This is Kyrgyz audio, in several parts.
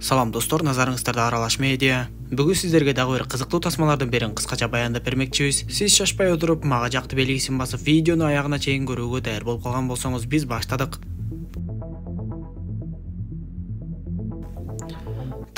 Салам достор, назарыңыздарда Аралаш медиа. Бүгін сіздерге дагы бир кызыктуу тасмалардын берин кыскача баяндап бермекчибиз. Сиз шашпай отуруп, мага жакты белгисин басып, видеону аягына чейин көрүүгө даяр болуп калган болсоңуз, биз баштадык.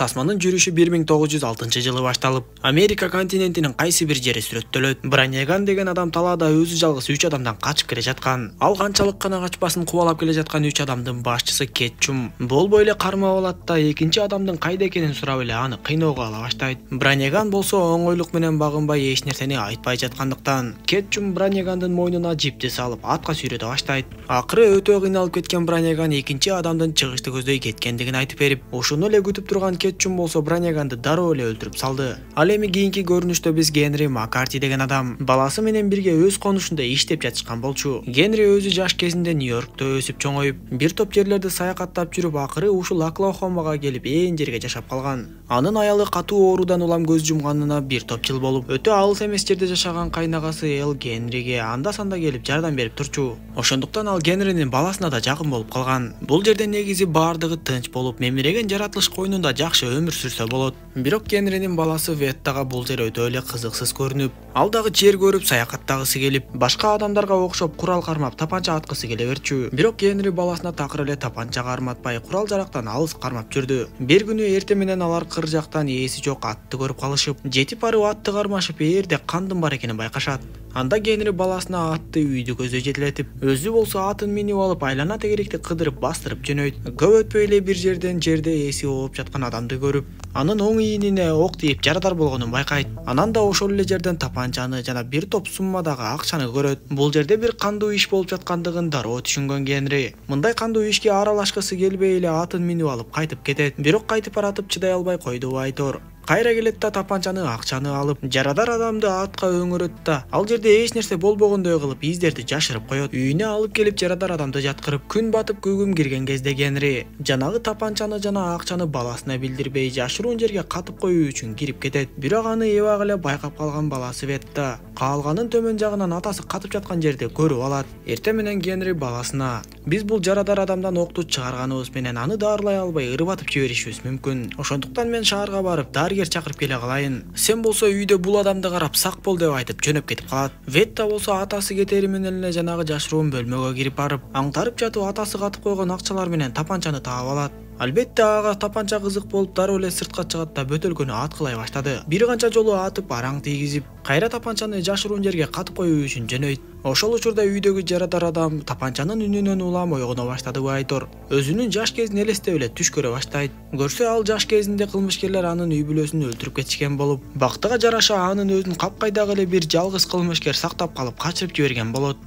Тасманын жүрүшү 1906 жылы башталып, Америка континентинин кайсы бир жери сүрөттөлөт. Бранеган деген адам талаада өзү жалгыз 3 адамдан качып келе жаткан. Ал канчалык гана качпасын кубалап келе жаткан 3 адамдын башчысы Кетчум болбой эле кармап алат да экинчи адамдын кайда экенин сурап эле аны кыйноого ала баштайт. Бранеган болсо оңойлук менен багынбай эч нерсени айтпай жаткандыктан Кетчум Бранегандын мойнуна жипти салып атка сүйрөтө баштайт. Акыры өтө кыйналып кеткен Бранеган экинчи адамдын чыгышты көздөй кеткендигин айтып берип, ошону эле күтүп турган Кетчум болсо Бранеганды дароо эле өлтүрүп салды. Ал эми кийинки көрүнүштө биз Генри Маккарти деген адам баласы менен бирге өз конушунда иштеп жатышкан болчу. Генри өзү жаш кезинде Нью-Йоркто өсүп чоңоюп, бир топ жерлерди саякаттап жүрүп, акыры ушул Оклахомага келип ээн жерге жашап калган. Анын аялы катуу оорудан улам көз жумганына бир топ жыл болуп, өтө алыс эмес жерде жашаган кайнагасы Эл Генриге анда-санда келип жардам берип турчу. Ошондуктан ал Генринин баласына да жакын болуп калган. Бул жерде негизи баардыгы тынч болуп, мемиреген жаратылыш койнунда жакшы өмүр сүрсө болот. Бирок Генринин баласы Веттага бул жер өтө эле кызыксыз көрүнүп, ал дагы жер көрүп саякаттагысы келип, башка адамдарга окшоп курал кармап тапанча аткысы келе берчү. Бирок Генри баласына такыр эле тапанча карматпай, курал жарактан алыс кармап жүрдү. Бир күнү эртең менен алар кыр жактан ээси жок атты көрүп калышып, жетип барып атты кармашып, ээрде кандын бар экенин байкашат. Анда Генри баласына атты үйдү көздөй жетелетип, өзү болсо атын минип алып, айлана тегеректи кыдырып бастырып жөнөйт. Көп өтпөй эле бир жерде ээси ооп жаткан адамды көрүп, анын оң ийинине ок тийип жарадар болгонун байкайт. Анан да ошол эле жерден тапанчаны жана бир топ суммадагы акчаны көрөт. Бул жерде бир кандуу иш болуп жаткандыгын дароо түшүнгөн Генри мындай кандуу ишке аралашкысы келбей эле атын минип алып кайтып кетет. Бирок кайтып баратып чыдай албай койду айтор. Кайра келет да тапанчаны акчаны алып, жарадар адамды атка өңөрөт да, ал жерде эч нерсе болбогондой кылып издерди жашырып коет. Үйүнө алып келип жарадар адамды жаткырып, күн батып күгүм кирген кезде Генри жанагы тапанчаны жана акчаны баласына билдирбей жашыруун жерге катып коюу үчүн кирип кетет. Бирок аны эбак эле байкап калган баласы Ветта каалганын төмөн жагынан атасы катып жаткан жерди көрүп алат. Эртең менен Генри баласына: "Биз бул жарадар адамдан окту чыгарганыбыз менен аны даарылай албай ырыбатып жиберишибиз мүмкүн. Ошондуктан мен шаарга барып дарыгер чакырып келе калайын. Сен болсо үйдө бул адамды карап сак бол" деп айтып жөнөп кетип калат. Ветта болсо атасы кетери менен эле жанагы жашыруун бөлмөгө кирип барып, аңтарып жатып атасы катып койгон акчалар менен тапанчаны таап алат. Албетте ага тапанча кызык болуп дароо эле сыртка чыгат да бөтөлкөнү аткылай баштады. Бир канча жолу атып араң тийгизип, кайра тапанчаны жашыруун жерге катып коюу үчүн жөнөйт. Ошол учурда үйдөгү жарадар адам тапанчанын үнүнөн улам ойгоно баштады айтор. Өзүнүн жаш кезин элестеп эле түш көрө баштайт. Көрсө ал жаш кезинде кылмышкерлер анын үй бүлөсүн өлтүрүп кетишкен болуп, бактыга жараша анын өзүн капкайдагы эле бир жалгыз кылмышкер сактап калып качырып жиберген болот.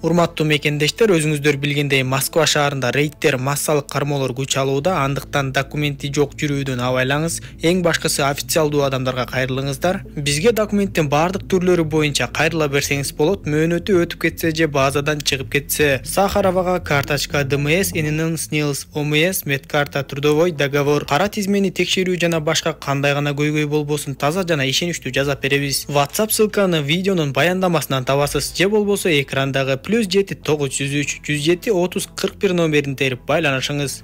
Урматтуу мекендештер, өзүңүздөр билгендей Москва шаарында рейдтер, массалык кармоолор күч алууда, андыктан документи жок жүрүүдөн абайлаңыз. Эң башкысы официалдуу адамдарга кайрылыңыздар. Бизге документтин баардык түрлөрү боюнча кайрыла берсеңиз болот. Мөөнөтү өтүп кетсе же базадан чыгып кетсе, Сахаровага карточка, ДМС, ННН, СНИЛС, ОМС, медкарта, трудовой договор, кара тизмени текшерүү жана башка кандай гана көйгөй болбосун таза жана ишеничтүү жазап беребиз. WhatsApp ссылканы видеонун баяндамасынан табасыз, же болбосо экрандагы +7 903 107 30 41 номерин терип байланышыңыз.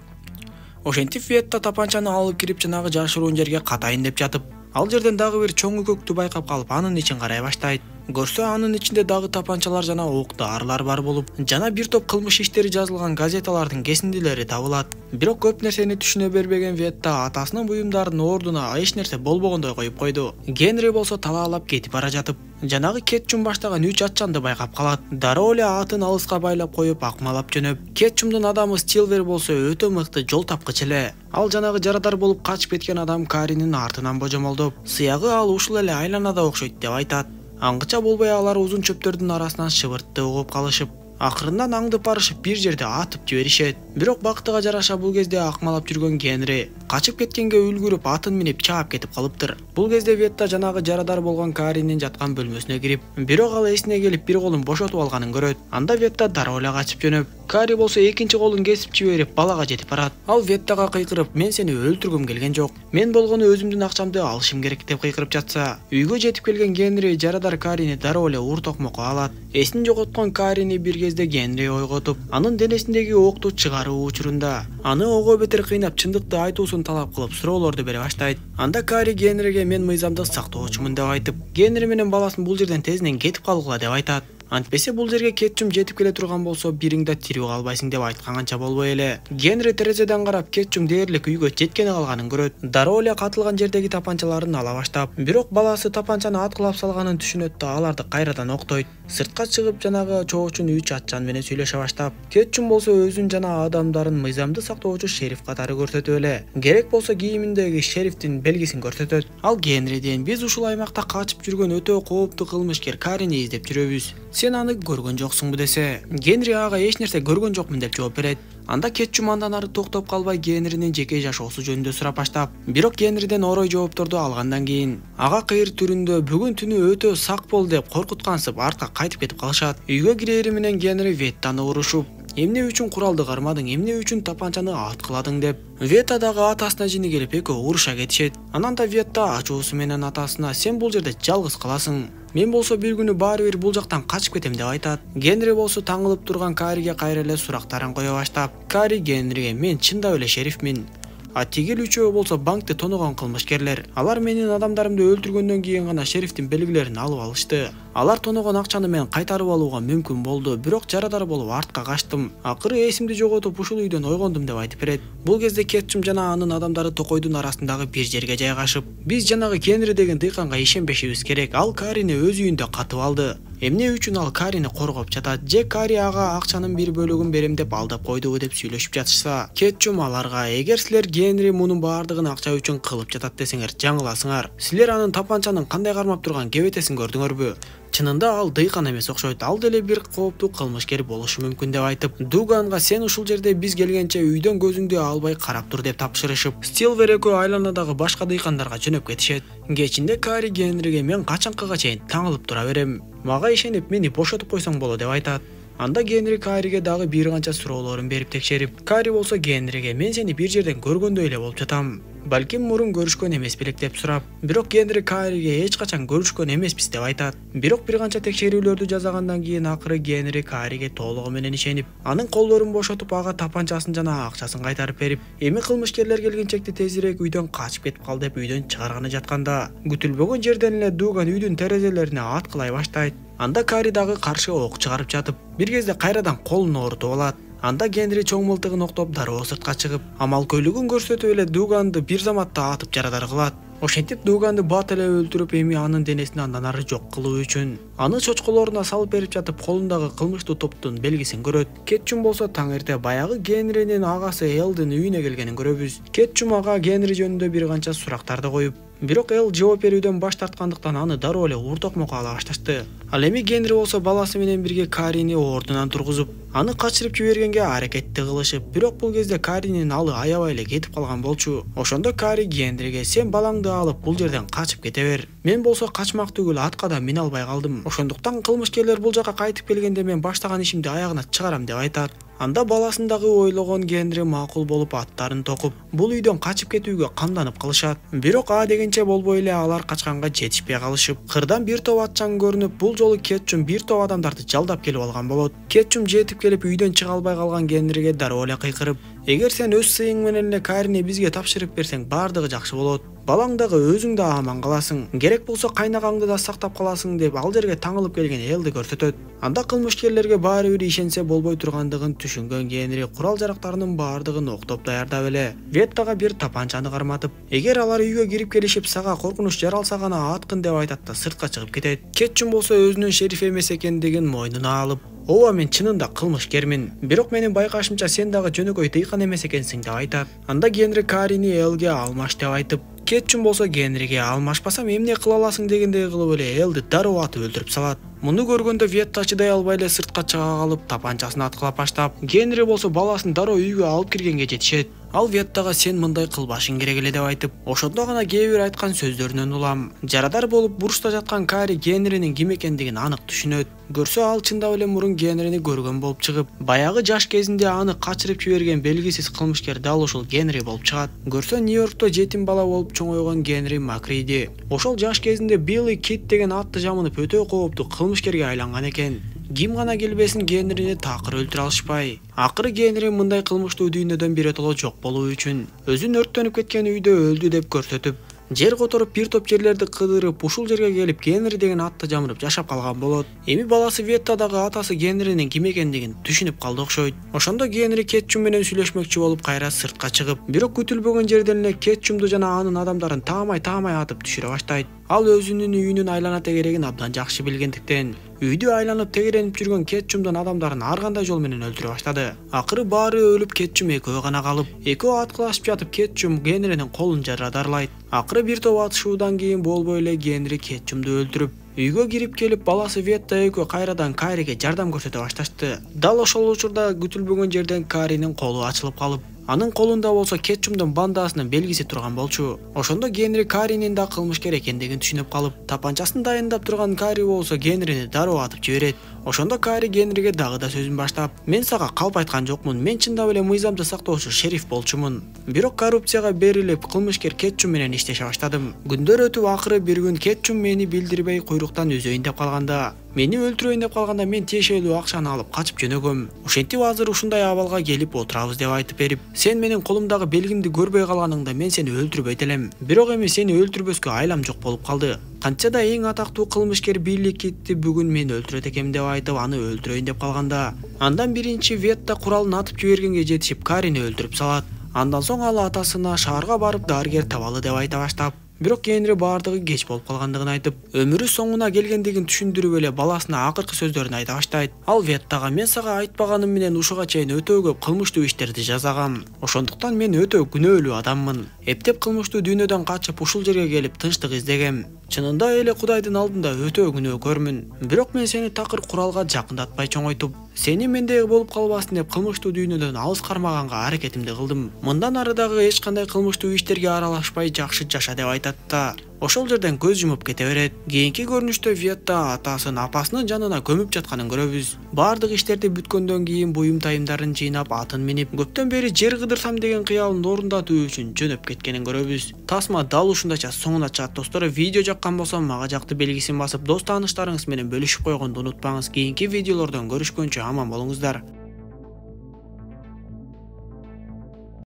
Ошентип Ветта тапанчаны алып кирип жанагы жашыруун жерге катайын деп жатып, ал жерден дагы бир чоң үкөктү байкап калып, анын ичин карай баштайт. Көрсө анын ичинде дагы тапанчалар жана ок-дарылар бар болуп, жана бир топ кылмыш иштери жазылган газеталардын кесиндилери табылат. Бирок көп нерсени түшүнө бербеген Ветта атасынын буюмдарынын ордуна эч нерсе болбогондой коюп койду. Генри болсо талаалап кетип бара жатып, жанагы Кетчум баштаган 3 атчанды байкап калат. Дароо эле атын алыска байлап коюп акмалап жөнөп. Кетчумдун адамы Стилвер болсо өтө мыкты жол тапкыч эле. Ал жанагы жарадар болуп качып кеткен адам Каринин артынан божомолдоп, сыягы ал ушул эле айланада окшойт деп айтат. Аңгыча болбой алар узун чөптөрдүн арасынан шыбыртты угуп калышып, акырындан аңдып барышып бир жерде атып жиберишет. Бирок бактыга жараша бул кезде акмалап жүргөн Генри качып кеткенге үлгүрүп атын минип чаап кетип калыптыр. Бул кезде Ветта жанагы жарадар болгон Каринин жаткан бөлмөсүнө кирип, бирок ал эсине келип бир колун бошотуп алганын көрөт. Анда Ветта дароо эле качып жөнөп, Кари болсо экинчи колун кесип жиберип балага жетип барат. Ал Веттага кыйкырып: "Мен сени өлтүргүм келген жок. Мен болгону өзүмдүн акчамды алышым керек" деп кыйкырып жатса, үйгө жетип келген Генри жарадар Карини дароо эле ур токмокко алат. Эсин жоготкон Карини бир кезде Генри ойготуп, анын денесиндеги окту чыгаруу учурунда аны ого бетер кыйнап чындыкты айтуусун коопсуздуктун талап кылып суроолорду бере баштайт. Анда Кари Генриге мен мыйзамды сактоочумун деп айтып, Генри менен баласын бул жерден тезинен кетип калгыла деп айтат. Антпесе бул жерге Кетчум жетип келе турган болсо бириң да тирүү калбайсың деп айтканганча болбой эле. Генри терезеден карап Кетчум дээрлик үйгө жеткени калганын көрөт. Дароо эле катылган жердеги тапанчаларын ала баштап, бирок баласы тапанчаны аткылап салганын түшүнөт да аларды кайрадан октойт. Сыртка чыгып жанагы чоочун 3 атчан менен сүйлөшө баштап, Кетчум болсо өзүн жана адамдарын мыйзамды сактоочу шериф катары көрсөтүп эле, керек болсо кийиминдеги шерифтин белгисин көрсөтөт. Ал Генриден биз ушул аймакта качып жүргөн өтө кооптуу кылмышкер Карини издеп жүрөбүз. Сен аны көргөн жоксуңбу десе, Генри ага эч нерсе көргөн жокмун деп жооп берет. Анда Кетчум андан ары токтоп калбай Генринин жеке жашоосу жөнүндө сурап баштап, бирок Генриден орой жоопторду алгандан кийин ага кыйыр түрүндө бүгүн түнү өтө сак бол деп коркуткансып артка кайтып кетип калышат. Үйгө кирери менен Генри Веттаны урушуп, эмне үчүн куралды кармадың, эмне үчүн тапанчаны аткыладың деп Ветта дагы атасына жини келип экөө уруша кетишет. Анан да Ветта ачуусу менен атасына сен бул жерде жалгыз каласың. Мен болсо бир күнү баары бир бул жактан качып кетем деп айтат. Генри болсо таңылып турган Кариге кайра эле сурактарын кое баштап, Кари Генриге мен чындап эле шерифмин. А тигил үчөө болсо банкты тоногон кылмышкерлер. Алар менин адамдарымды өлтүргөндөн кийин гана шерифтин белгилерин алып алышты. Алар тоногон акчаны мен кайтарып алууга мүмкүн болду, бирок жарадар болуп артка качтым. Акыры эсимди жоготуп ушул үйдөн ойгондум деп айтып берет. Бул кезде Кетчум жана анын адамдары токойдун арасындагы бир жерге жайгашып, биз жанагы Генри деген дыйканга ишенбешибиз керек. Ал Карини өз үйүндө катып алды. Эмне үчүн ал Карини коргоп жатат? Же Кари ага акчанын бир бөлүгүн берем деп алдап койдубу деп сүйлөшүп жатышса, Кетчум аларга эгер силер Генри мунун баардыгын акча үчүн кылып жатат десеңер жаңыласыңар. Силер анын тапанчанын кандай кармап турган кебетесин көрдүңөрбү? Чынында ал дыйкан эмес окшойт. Ал деле бир кооптуу кылмышкер болушу мүмкүн деп айтып, Дуганга сен ушул жерде биз келгенче үйдөн көзүңдү албай карап тур деп тапшырышып, Стилвер экөө айланадагы башка дыйкандарга жөнөп кетишет. Кечинде Кари Генриге мен качанкыга чейин таңылып тура берем. Мага ишенип мени бошотуп койсоң болот деп айтат. Анда Генри Кариге дагы бир канча суроолорун берип текшерип, Кари болсо Генриге мен сени бир жерден көргөндөй эле болуп жатам. Балким мурун көрүшкөн эмес белек деп сурап, бирок Генри Кариге эч качан көрүшкөн эмеспиз деп айтат. Бирок бир канча текшерүүлөрдү жасагандан кийин акыры Генри Кариге толугу менен ишенип, анын колдорун бошотуп ага тапанчасын жана акчасын кайтарып берип, эми кылмышкерлер келгенчекти тезирээк үйдөн качып кетип кал деп үйдөн чыгарганы жатканда, күтүлбөгөн жерден эле Дуган үйдүн терезелерине аткылай баштайт. Анда Кари дагы каршы ок чыгарып жатып, бир кезде кайрадан колун оорутуп алат. Анда Генри чоң мылтыгын октоп дароо сыртка чыгып, амал көйлөгүн көрсөтүп эле Дуганды бир заматта атып жарадар кылат. Ошентип Дуганды бат эле өлтүрүп, эми анын денесин андан ары жок кылуу үчүн аны чочколоруна салып берип жатып, колундагы кылмыштуу топтун белгисин көрөт. Кетчум болсо таң эрте баягы Генринин агасы Элдин үйүнө келгенин көрөбүз. Кетчум ага Генри жөнүндө бир канча сурактарды коюп, бирок Эл жооп берүүдөн баш тарткандыктан аны дароо эле уртокмокко ала башташты. Ал эми Генри болсо баласы менен бирге Карини ордунан тургузуп, аны качырып жибергенге аракетти кылышып, бирок бул кезде Каринин алы аябай эле кетип калган болчу. Ошондо Кари Генриге сен балаңды алып бул жерден качып кете бер. Мен болсо качмак түгүл атка да мине албай калдым. Ошондуктан кылмышкерлер бул жака кайтып келгенде мен баштаган ишимди аягына чыгарам деп айтат. Анда баласындагы ойлогон Генри макул болуп аттарын токуп, бул үйдөн качып кетүүгө камданып калышат. Бирок а дегенче болбой эле алар качканга жетишпей калышып, кырдан бир топ атчан көрүнүп, бул жолу Кетчум бир топ адамдарды жалдап келип алган болот. Кетчум жетип келип үйдөн чыга албай калган Генриге дароо эле кыйкырып, эгер сен өз сыйың менен эле Карини бизге тапшырып берсең, баардыгы жакшы болот. Балаң дагы өзүң да аман каласың. Керек болсо кайнагаңды да сактап каласың деп ал жерге таңылып келген Элди көрсөтөт. Анда кылмышкерлерге баары бир ишенсе болбой тургандыгын түшүнгөн Генри курал жарактарынын баардыгын октоп даярдап эле Веттага бир тапанчаны карматып, эгер алар үйгө кирип келишип сага коркунуч жаралса гана аткын деп айтат да сыртка чыгып кетет. Кетчум болсо өзүнүн шериф эмес экендигин мойнуна алып, ооба мен чынында кылмышкермин, бирок менин байкашымча сен дагы жөнөкөй дыйкан эмес экенсиң деп айтат. Анда Генри Карини Элге алмаш деп айтып, Кетчум болсо Генриге алмашпасам эмне кыла аласың дегендей кылып эле Элди дароо атып өлтүрүп салат. Муну көргөндө Ветта чыдай албай эле сыртка чыга калып тапанчасын аткылап баштап, Генри болсо баласын дароо үйгө алып киргенге жетишет. Ал Веттага сен мындай кылбашың керек эле деп айтып, ошондо гана кээ бир айткан сөздөрүнөн улам. Жарадар болуп бурчта жаткан Кари Генринин ким экендигин анык түшүнөт. Көрсө ал чындап эле мурун Генрини көргөн болуп чыгып, баягы жаш кезинде аны качырып жиберген белгисиз кылмышкер дал ушул Генри болуп чыгат. Көрсө Нью-Йоркто жетим бала болуп чоңойгон Генри Макриди. Ошол жаш кезинде Билли Кит деген атты жамынып өтө кооптуу кылмышкерге айланган экен. Ким гана келбесин Генрини такыр өлтүрө алышпай. Акыры Генри мындай кылмыштуу дүйнөдөн биротоло жок болуу үчүн өзүн өрттөнүп кеткен үйдө өлдү деп көрсөтүп, жер которуп бир топ жерлерди кыдырып, ушул жерге келип Генри деген атты жамырып жашап калган болот. Эми баласы Ветта дагы атасы Генринин ким экендигин түшүнүп калды окшойт. Ошондо Генри Кетчум менен сүйлөшмөкчү болуп кайра сыртка чыгып, бирок күтүлбөгөн жерден эле Кетчумду жана анын адамдарын таамай атып түшүрө баштайт. Ал өзүнүн үйүнүн айлана тегерегин абдан жакшы билгендиктен үйдү айланып тегеренип жүргөн Кетчумдун адамдарын ар кандай жол менен өлтүрө баштады. Акыры баары өлүп Кетчум экөө гана калып, экөө аткылашып жатып Кетчум Генринин колун жарадарылайт. Акыры бир топ атышуудан кийин болбой эле Генри Кетчумду өлтүрүп, үйгө кирип келип баласы Ветта экөө кайрадан Кариге жардам көрсөтө башташты. Дал ошол учурда күтүлбөгөн жерден Каринин колу ачылып калып, анын колунда болсо Кетчумдун бандасынын белгиси турган болчу. Ошондо Генри Каринин да кылмышкер экендигин түшүнүп калып, тапанчасын дайындап турган Кари болсо Генрини дароо атып жиберет. Ошондо Кари Генриге дагы да сөзүн баштап, мен сага калп айткан жокмун, мен чындап эле мыйзамды сактоочу шериф болчумун. Бирок коррупцияга берилип, кылмышкер Кетчум менен иштеше баштадым. Күндөр өтүп акыры бир күн Кетчум мени билдирбей куйруктан үзөйүн деп калганда, мени өлтүрөйүн деп калганда мен тиешелүү акчаны алып качып жөнөгөм. Ошентип азыр ушундай абалга келип отурабыз деп айтып берип, сен менин колумдагы белгимди көрбөй калганыңда мен сени өлтүрбөйт элем. Бирок эми сени өлтүрбөскө айлам жок болуп калды. Канча да эң атактуу кылмышкер Билли Китти бүгүн мен өлтүрөт экем деп айтып, аны өлтүрөйүн деп калганда, андан биринчи Ветта куралын атып жибергенге жетишип Карини өлтүрүп салат. Андан соң ал атасына шаарга барып дарыгер табалы деп айта баштап, бирок Генри баардыгы кеч болуп калгандыгын айтып, өмүрү соңуна келгендигин түшүндүрүп эле баласына акыркы сөздөрүн айта баштайт. Ал Веттага, мен сага айтпаганым менен ушуга чейин өтө көп кылмыштуу иштерди жасагам. Ошондуктан мен өтө күнөөлүү адаммын. Эптеп кылмыштуу дүйнөдөн качып ушул жерге келип тынчтык издегем. Чынында эле Кудайдын алдында өтө күнөөкөрмүн. Бирок мен сени такыр куралга жакындатпай чоңойтуп, сени мендей болуп калбасын деп кылмыштуу дүйнөдөн алыс кармаганга аракетимди кылдым. Мындан ары дагы эч кандай кылмыштуу иштерге аралашпай жакшы жаша деп айтат да ошол жерден көз жумуп кете берет. Кийинки көрүнүштө Ветта атасын апасынын жанына көмүп жатканын көрөбүз. Бардык иштерди бүткөндөн кийин буюм тайымдарын жыйнап атын минип, көптөн бери жер кыдырсам деген кыялын орундатуу үчүн жөнөп кеткенин көрөбүз. Тасма дал ушундайча соңуна чыгат достор. Видео жаккан болсо мага жакты белгисин басып, дос тааныштарыңыз менен бөлүшүп койгонду унутпаңыз. Кийинки видеолордон көрүшкөнчө аман болуңуздар.